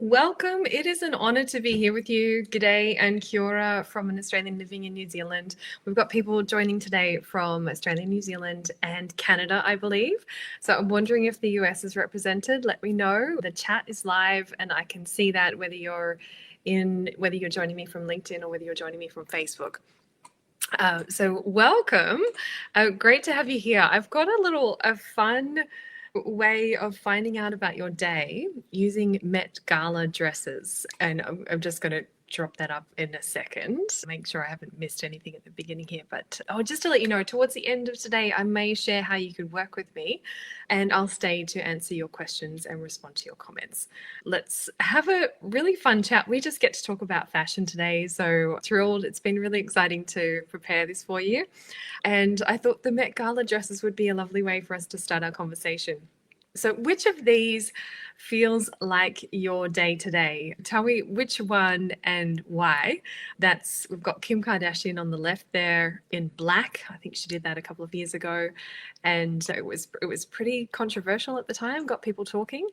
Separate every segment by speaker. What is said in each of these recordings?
Speaker 1: Welcome. It is an honour to be here with you. G'day and kia ora from an Australian living in New Zealand. We've got people joining today from Australia, New Zealand and Canada, I believe. So I'm wondering if the US is represented. Let me know. The chat is live and I can see that whether you're joining me from LinkedIn or whether you're joining me from Facebook. So welcome. Great to have you here. I've got a fun way of finding out about your day using Met Gala dresses. And I'm just going to drop that up in a second. Make sure I haven't missed anything at the beginning here. But just to let you know, towards the end of today, I may share how you could work with me and I'll stay to answer your questions and respond to your comments. Let's have a really fun chat. We just get to talk about fashion today. So thrilled. It's been really exciting to prepare this for you. And I thought the Met Gala dresses would be a lovely way for us to start our conversation. So which of these feels like your day today? Tell me which one and why. We've got Kim Kardashian on the left there in black. I think she did that a couple of years ago. And it was pretty controversial at the time, got people talking.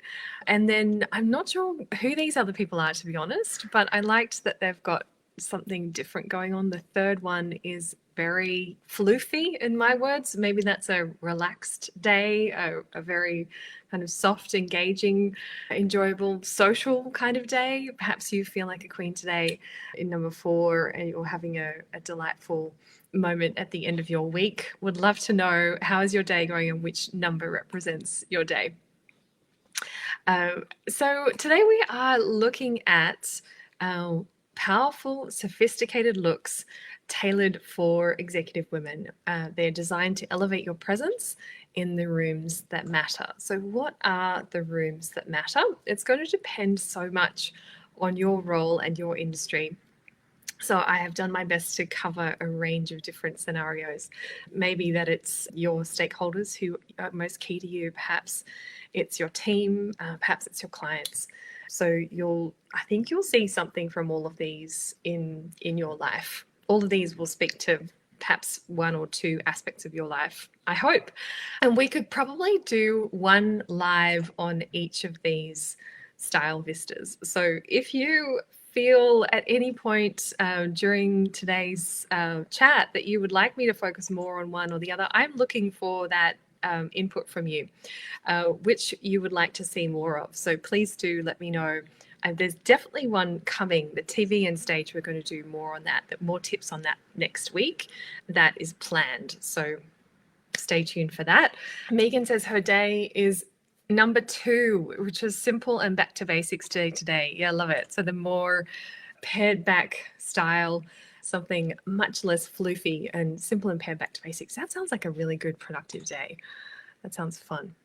Speaker 1: And then I'm not sure who these other people are, to be honest, but I liked that they've got something different going on. The third one is very floofy, in my words. Maybe that's a relaxed day, a very kind of soft, engaging, enjoyable, social kind of day. Perhaps you feel like a queen today in number 4 and you're having a delightful moment at the end of your week. Would love to know, how is your day going and which number represents your day? So today we are looking at powerful, sophisticated looks tailored for executive women. They're designed to elevate your presence in the rooms that matter. So what are the rooms that matter? It's going to depend so much on your role and your industry. So I have done my best to cover a range of different scenarios. Maybe that it's your stakeholders who are most key to you, perhaps it's your team, perhaps it's your clients. So I think you'll see something from all of these in your life. All of these will speak to perhaps one or two aspects of your life, I hope. And we could probably do one live on each of these style vistas. So if you feel at any point during today's chat that you would like me to focus more on one or the other, I'm looking for that input from you, which you would like to see more of. So please do let me know. There's definitely one coming, the TV and stage. We're going to do more on that, more tips on that next week. That is planned. So stay tuned for that. Megan says her day is number 2, which is simple and back to basics today. Yeah, I love it. So the more pared back style, something much less floofy and simple and pared back to basics. That sounds like a really good productive day. That sounds fun.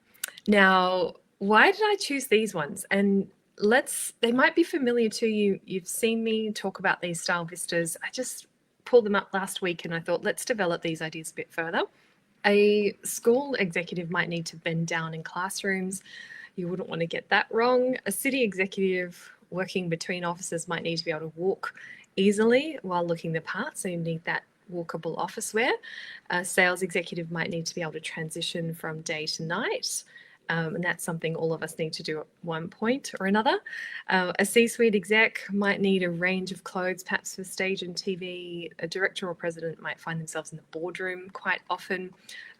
Speaker 1: Now, why did I choose these ones? And they might be familiar to you. You've seen me talk about these style vistas. I just pulled them up last week and I thought, let's develop these ideas a bit further. A school executive might need to bend down in classrooms. You wouldn't want to get that wrong. A city executive working between offices might need to be able to walk easily while looking the part, so you need that walkable office wear. A sales executive might need to be able to transition from day to night. And that's something all of us need to do at one point or another. A C-suite exec might need a range of clothes, perhaps for stage and TV. A director or president might find themselves in the boardroom quite often.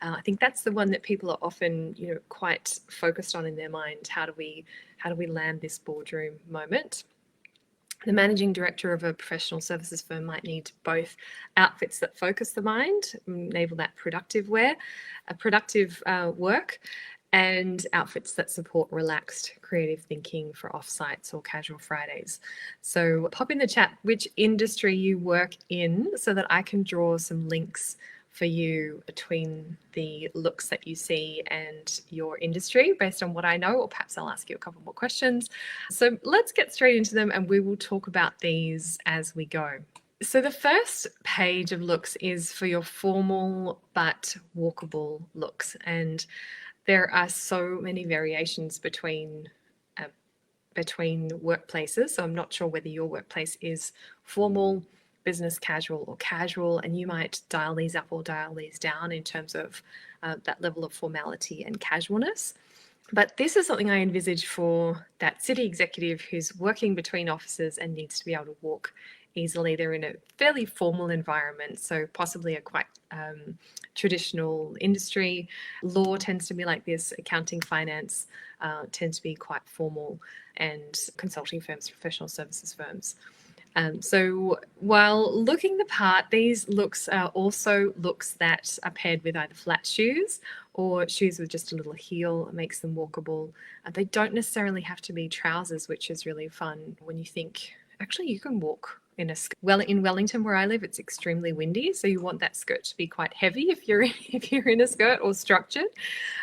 Speaker 1: I think that's the one that people are often, quite focused on in their mind. How do we land this boardroom moment? The managing director of a professional services firm might need both outfits that focus the mind, enable that productive wear, productive work, and outfits that support relaxed creative thinking for offsites or casual Fridays. So pop in the chat which industry you work in so that I can draw some links for you between the looks that you see and your industry based on what I know, or perhaps I'll ask you a couple more questions. So let's get straight into them and we will talk about these as we go. So the first page of looks is for your formal but walkable looks, and there are so many variations between workplaces. So I'm not sure whether your workplace is formal, business casual, or casual, and you might dial these up or dial these down in terms of that level of formality and casualness. But this is something I envisage for that city executive who's working between offices and needs to be able to walk easily. They're in a fairly formal environment, so possibly a quite traditional industry. Law tends to be like this, accounting, finance tends to be quite formal, and consulting firms, professional services firms. So while looking the part, these looks are also looks that are paired with either flat shoes or shoes with just a little heel. It makes them walkable. They don't necessarily have to be trousers, which is really fun when you think, actually, you can walk in a skirt. Well, in Wellington, where I live, it's extremely windy, so you want that skirt to be quite heavy if you're if you're in a skirt or structured.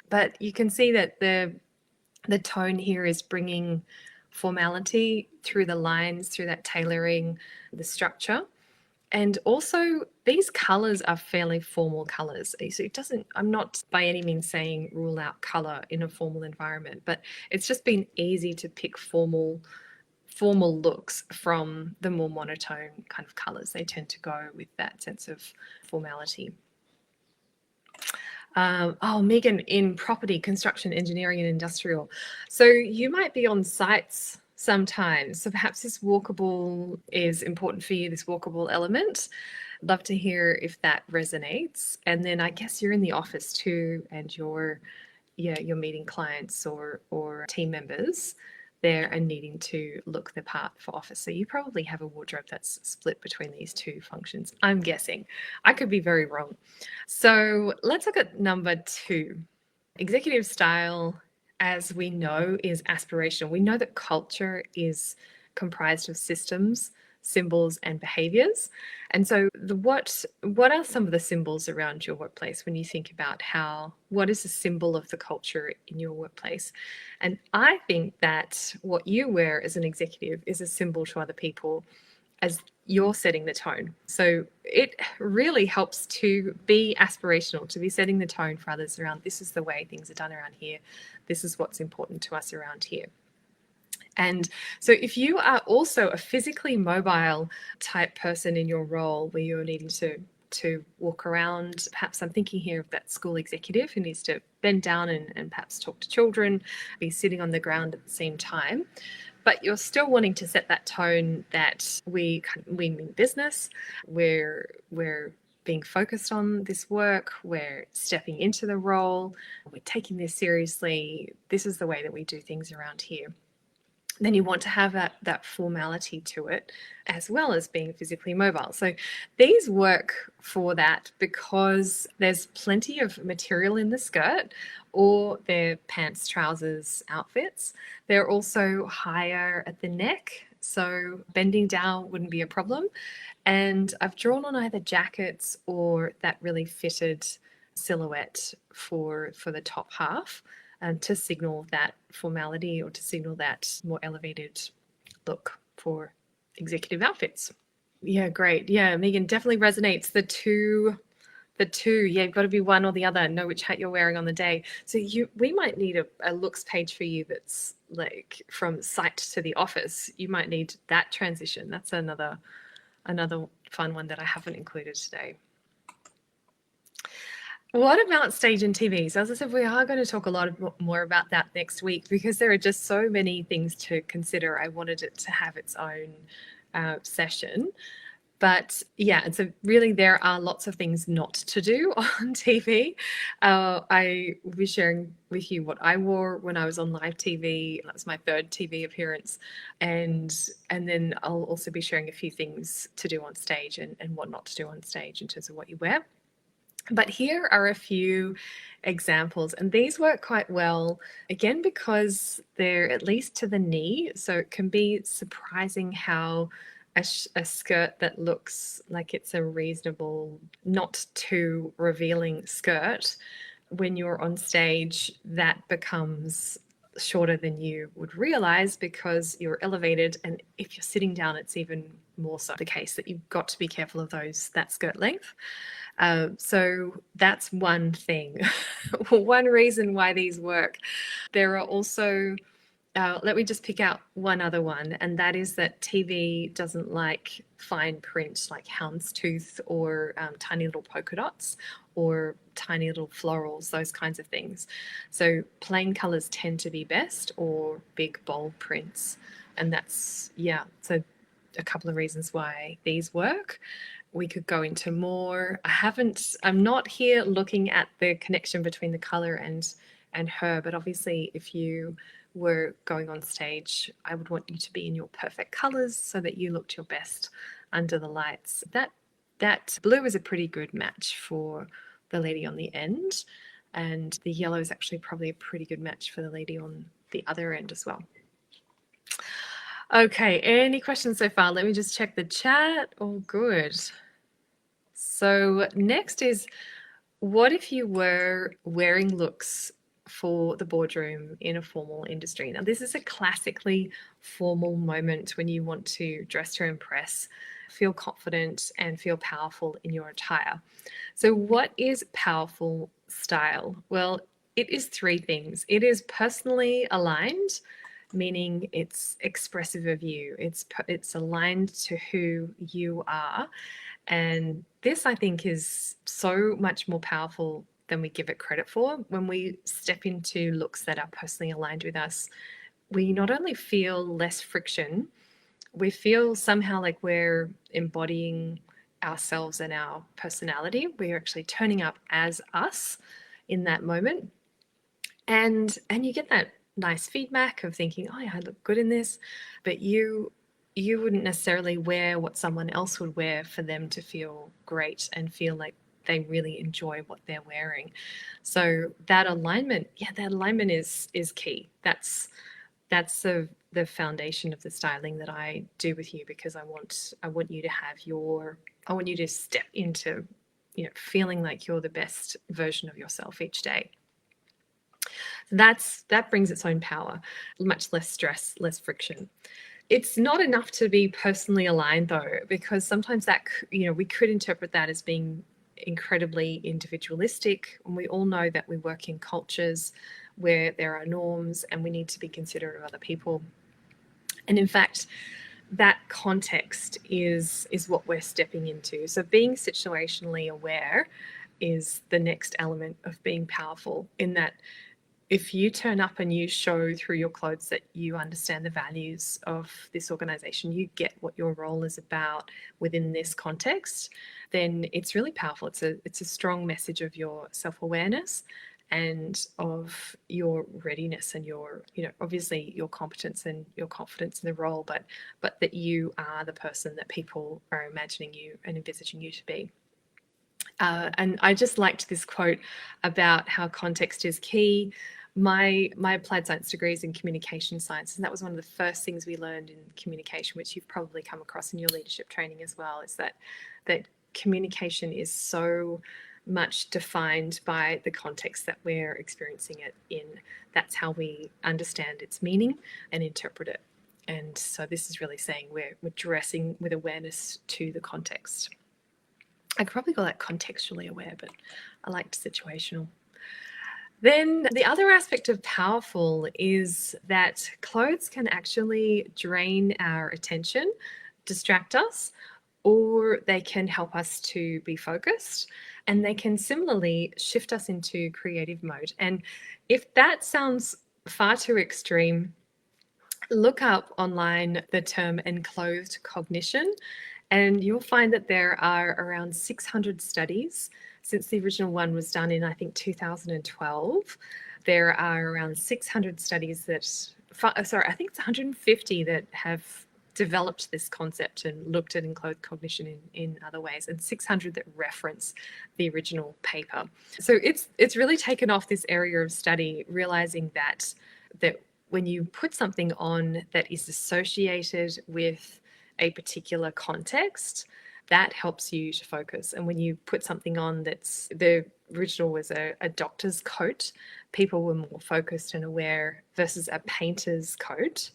Speaker 1: But you can see that the tone here is bringing formality through the lines, through that tailoring, the structure. And also, these colors are fairly formal colors. So it doesn't, I'm not by any means saying rule out color in a formal environment, but it's just been easy to pick formal looks from the more monotone kind of colors. They tend to go with that sense of formality. Megan, in property, construction, engineering, and industrial. So you might be on sites sometimes. So perhaps this walkable is important for you, this walkable element. Love to hear if that resonates. And then I guess you're in the office too, and you're meeting clients or team members there and needing to look the part for office. So you probably have a wardrobe that's split between these two functions, I'm guessing. I could be very wrong. So let's look at number 2. Executive style, as we know, is aspirational. We know that culture is comprised of systems, symbols, and behaviors. And so what are some of the symbols around your workplace when you think about what is the symbol of the culture in your workplace? And I think that what you wear as an executive is a symbol to other people as you're setting the tone. So it really helps to be aspirational, to be setting the tone for others around this is the way things are done around here. This is what's important to us around here. And so if you are also a physically mobile type person in your role where you're needing to walk around, perhaps I'm thinking here of that school executive who needs to bend down and perhaps talk to children, be sitting on the ground at the same time, but you're still wanting to set that tone that we mean business, we're being focused on this work, we're stepping into the role, we're taking this seriously, this is the way that we do things around here. Then you want to have that formality to it, as well as being physically mobile. So these work for that because there's plenty of material in the skirt, or they're pants, trousers, outfits. They're also higher at the neck, so bending down wouldn't be a problem. And I've drawn on either jackets or that really fitted silhouette for the top half, to signal that formality or to signal that more elevated look for executive outfits. Yeah, great. Yeah, Megan, definitely resonates. The two, yeah, you've got to be one or the other. Know which hat you're wearing on the day. So we might need a looks page for you that's like from site to the office. You might need that transition. That's another fun one that I haven't included today. What about stage and TV? So as I said, we are going to talk a lot more about that next week because there are just so many things to consider. I wanted it to have its own session. But yeah, and so really there are lots of things not to do on TV. I will be sharing with you what I wore when I was on live TV. That was my 3rd TV appearance. And then I'll also be sharing a few things to do on stage and what not to do on stage in terms of what you wear. But here are a few examples, and these work quite well, again, because they're at least to the knee. So it can be surprising how a skirt that looks like it's a reasonable, not too revealing skirt, when you're on stage, that becomes shorter than you would realize because you're elevated. And if you're sitting down, it's even more so the case that you've got to be careful of that skirt length. So that's one thing, one reason why these work. There are also, let me just pick out one other one, and that is that TV doesn't like fine print like houndstooth or tiny little polka dots or tiny little florals, those kinds of things. So plain colors tend to be best, or big bold prints. And that's, yeah, so a couple of reasons why these work. We could go into more. I'm not here looking at the connection between the color and her, but obviously if you were going on stage, I would want you to be in your perfect colors so that you looked your best under the lights. That blue is a pretty good match for the lady on the end, and the yellow is actually probably a pretty good match for the lady on the other end as well. Okay, any questions so far? Let me just check the chat. All good. So next is, what if you were wearing looks for the boardroom in a formal industry? Now, this is a classically formal moment when you want to dress to impress, feel confident, and feel powerful in your attire. So, what is powerful style? Well, it is three things. It is personally aligned, meaning it's expressive of you. It's aligned to who you are, and this, I think, is so much more powerful than we give it credit for. When we step into looks that are personally aligned with us, we not only feel less friction, we feel somehow like we're embodying ourselves and our personality. We're actually turning up as us in that moment. And you get that nice feedback of thinking, oh yeah, I look good in this, but you wouldn't necessarily wear what someone else would wear for them to feel great and feel like they really enjoy what they're wearing. So that alignment, yeah, that alignment is key. That's the foundation of the styling that I do with you, because I want you to have I want you to step into, feeling like you're the best version of yourself each day. That brings its own power, much less stress, less friction. It's not enough to be personally aligned though, because sometimes that, we could interpret that as being incredibly individualistic. And we all know that we work in cultures where there are norms and we need to be considerate of other people. And in fact, that context is what we're stepping into. So being situationally aware is the next element of being powerful, in that if you turn up and you show through your clothes that you understand the values of this organization, you get what your role is about within this context, then it's really powerful. It's a strong message of your self-awareness and of your readiness and your, obviously your competence and your confidence in the role, but that you are the person that people are imagining you and envisaging you to be. And I just liked this quote about how context is key. My applied science degree is in communication science, and that was one of the first things we learned in communication, which you've probably come across in your leadership training as well, is that communication is so much defined by the context that we're experiencing it in. That's how we understand its meaning and interpret it. And so this is really saying we're dressing with awareness to the context. I could probably call that contextually aware, but I liked situational. Then the other aspect of powerful is that clothes can actually drain our attention, distract us, or they can help us to be focused, and they can similarly shift us into creative mode. And if that sounds far too extreme, look up online the term enclothed cognition, and you'll find that there are around 600 studies since the original one was done in, I think, 2012. There are around 600 studies I think it's 150 that have developed this concept and looked at enclothed cognition in other ways, and 600 that reference the original paper. So it's really taken off this area of study, realizing that when you put something on that is associated with a particular context, that helps you to focus. And when you put something on that's, the original was a doctor's coat, people were more focused and aware, versus a painter's coat,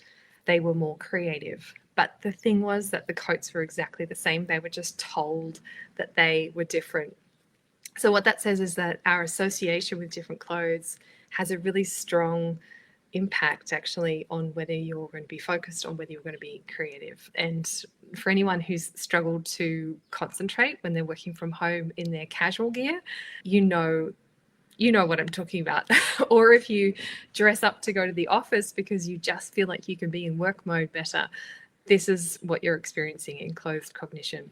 Speaker 1: they were more creative. But the thing was that the coats were exactly the same. They were just told that they were different. So what that says is that our association with different clothes has a really strong impact actually on whether you're going to be focused, on whether you're going to be creative. And for anyone who's struggled to concentrate when they're working from home in their casual gear, you know what I'm talking about. Or if you dress up to go to the office because you just feel like you can be in work mode better, this is what you're experiencing in clothed cognition.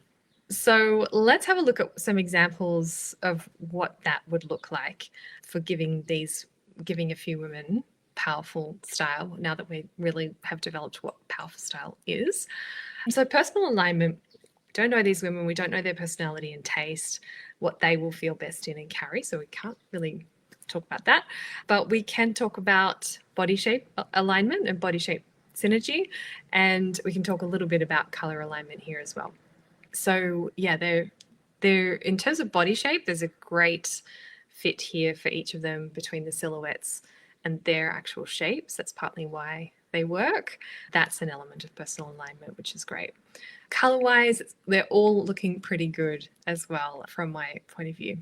Speaker 1: So let's have a look at some examples of what that would look like for giving a few women powerful style, now that we really have developed what powerful style is. So personal alignment, we don't know these women, we don't know their personality and taste, what they will feel best in and carry, so we can't really talk about that. But we can talk about body shape alignment and body shape synergy, and we can talk a little bit about color alignment here as well. So yeah, they're in terms of body shape, there's a great fit here for each of them between the silhouettes and their actual shapes. That's partly why they work. That's an element of personal alignment, which is great. Color-wise, they're all looking pretty good as well from my point of view.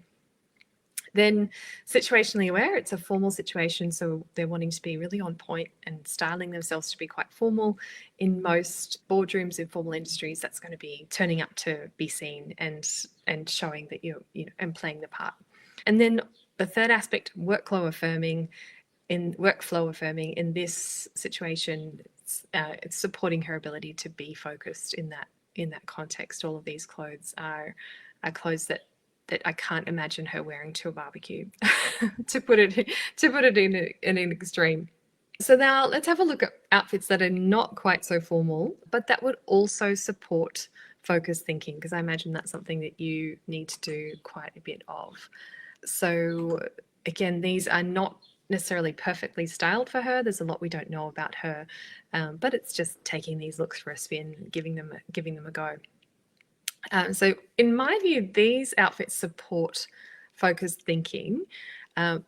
Speaker 1: Then situationally aware, it's a formal situation, so they're wanting to be really on point and styling themselves to be quite formal. In most boardrooms in formal industries, that's going to be turning up to be seen and showing that you're, and playing the part. And then the third aspect, workflow affirming. In this situation, it's supporting her ability to be focused in that context. All of these clothes are clothes that I can't imagine her wearing to a barbecue, to put it in an extreme. So now let's have a look at outfits that are not quite so formal, but that would also support focused thinking, because I imagine that's something that you need to do quite a bit of. So again, these are not necessarily perfectly styled for her. There's a lot we don't know about her, but it's just taking these looks for a spin, giving them a go. So in my view, these outfits support focused thinking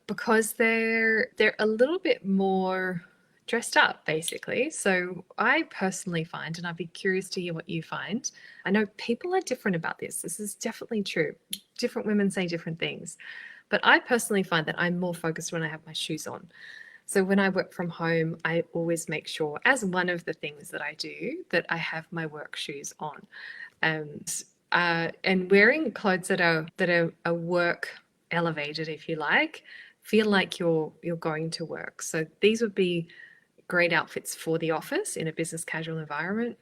Speaker 1: because they're a little bit more dressed up, basically. So I personally find, and I'd be curious to hear what you find. I know people are different about this. This is definitely true. Different women say different things. But I personally find that I'm more focused when I have my shoes on. So when I work from home, I always make sure, as one of the things that I do, that I have my work shoes on. And wearing clothes that are work elevated, if you like, feel like you're going to work. So these would be great outfits for the office in a business casual environment.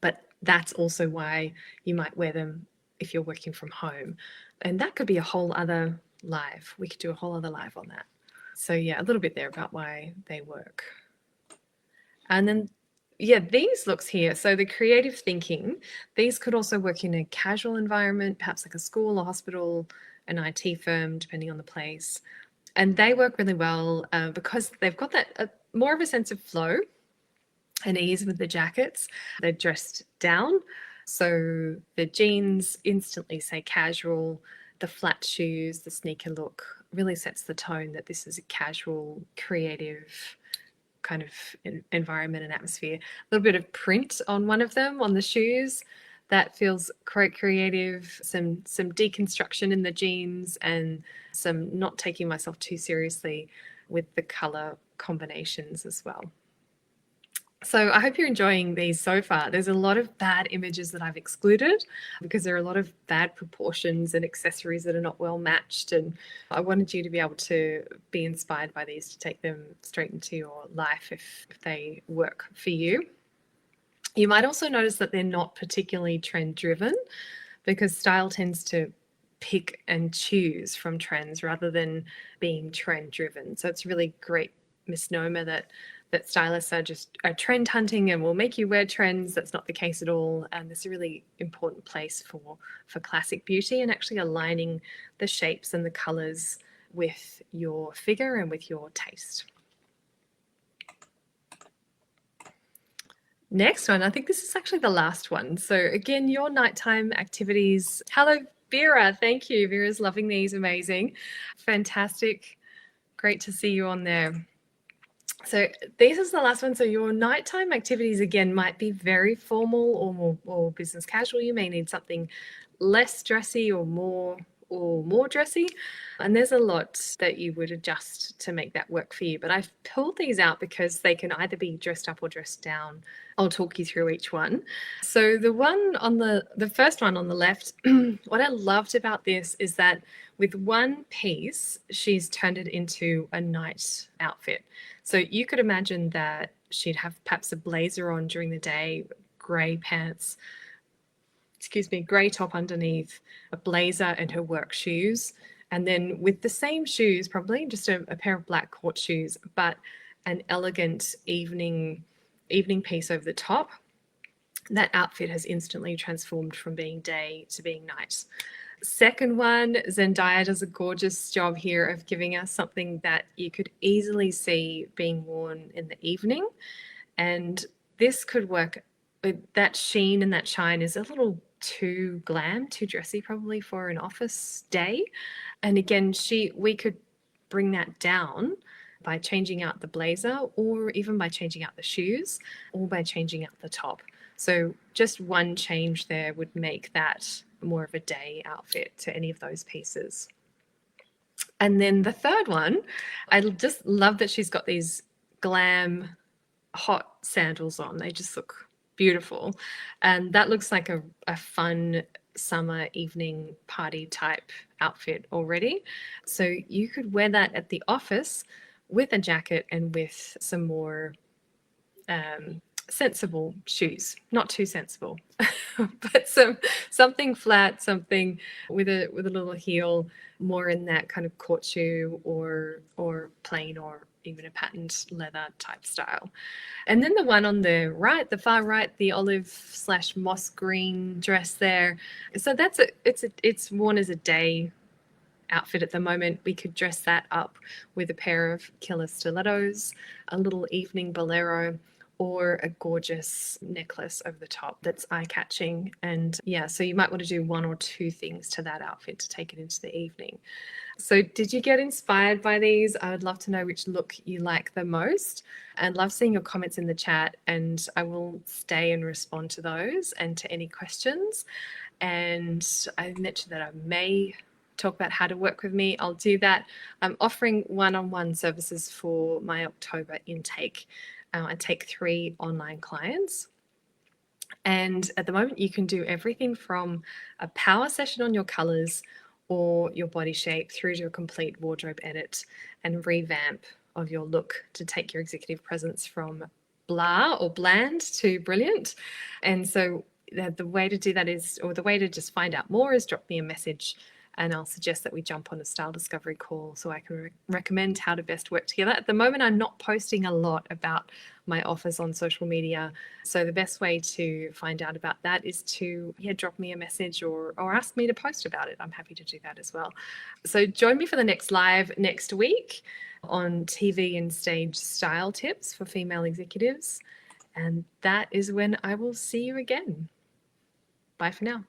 Speaker 1: But that's also why you might wear them if you're working from home. And that could be a whole other live. We could do a whole other live on that. So yeah, a little bit there about why they work. And then, yeah, these looks here. So the creative thinking, these could also work in a casual environment, perhaps like a school, a hospital, an IT firm, depending on the place. And they work really well because they've got that more of a sense of flow and ease with the jackets. They're dressed down. So the jeans instantly say casual, the flat shoes, the sneaker look really sets the tone that this is a casual, creative kind of environment and atmosphere. A little bit of print on one of them, on the shoes. That feels quite creative. Some deconstruction in the jeans and some not taking myself too seriously with the color combinations as well. So I hope you're enjoying these so far. There's a lot of bad images that I've excluded because there are a lot of bad proportions and accessories that are not well matched. And I wanted you to be able to be inspired by these to take them straight into your life if they work for you. You might also notice that they're not particularly trend driven because style tends to pick and choose from trends rather than being trend driven. So it's a really great misnomer that stylists are trend hunting and will make you wear trends. That's not the case at all. And there's a really important place for classic beauty and actually aligning the shapes and the colors with your figure and with your taste. Next one, I think this is actually the last one. So again, your nighttime activities. Hello, Vera. Thank you. Vera's loving these. Amazing. Fantastic. Great to see you on there. So this is the last one. So your nighttime activities, again, might be very formal or business casual. You may need something less dressy or more or more dressy. And there's a lot that you would adjust to make that work for you. But I've pulled these out because they can either be dressed up or dressed down. I'll talk you through each one. So the first one on the left, what I loved about this is that with one piece, she's turned it into a night outfit. So you could imagine that she'd have perhaps a blazer on during the day, grey pants, grey top underneath, a blazer and her work shoes. And then with the same shoes, probably just a pair of black court shoes, but an elegant evening piece over the top. That outfit has instantly transformed from being day to being night. Second one, Zendaya does a gorgeous job here of giving us something that you could easily see being worn in the evening. And this could work. That sheen and that shine is a little too glam, too dressy probably for an office day. And again, we could bring that down by changing out the blazer, or even by changing out the shoes, or by changing out the top. So just one change there would make that more of a day outfit to any of those pieces. And then the third one, I just love that she's got these glam hot sandals on. They just look beautiful. And that looks like a fun summer evening party type outfit already. So you could wear that at the office with a jacket and with some more sensible shoes, not too sensible, but something flat, something with a little heel, more in that kind of court shoe or plain or even a patterned leather type style. And then the one on the right, the far right, the olive/moss green dress there. So it's worn as a day outfit at the moment. We could dress that up with a pair of killer stilettos, a little evening bolero, or a gorgeous necklace over the top that's eye-catching. And yeah, so you might want to do one or two things to that outfit to take it into the evening. So did you get inspired by these? I would love to know which look you like the most, and love seeing your comments in the chat, and I will stay and respond to those and to any questions. And I mentioned that I may talk about how to work with me. I'll do that. I'm offering one-on-one services for my October intake. I take 3 online clients. And at the moment, you can do everything from a power session on your colors or your body shape through to a complete wardrobe edit and revamp of your look to take your executive presence from blah or bland to brilliant. And so the way to do that is, or the way to just find out more is drop me a message, and I'll suggest that we jump on a style discovery call so I can recommend how to best work together. At the moment, I'm not posting a lot about my offers on social media. So the best way to find out about that is to drop me a message or ask me to post about it. I'm happy to do that as well. So join me for the next live next week on TV and stage style tips for female executives. And that is when I will see you again. Bye for now.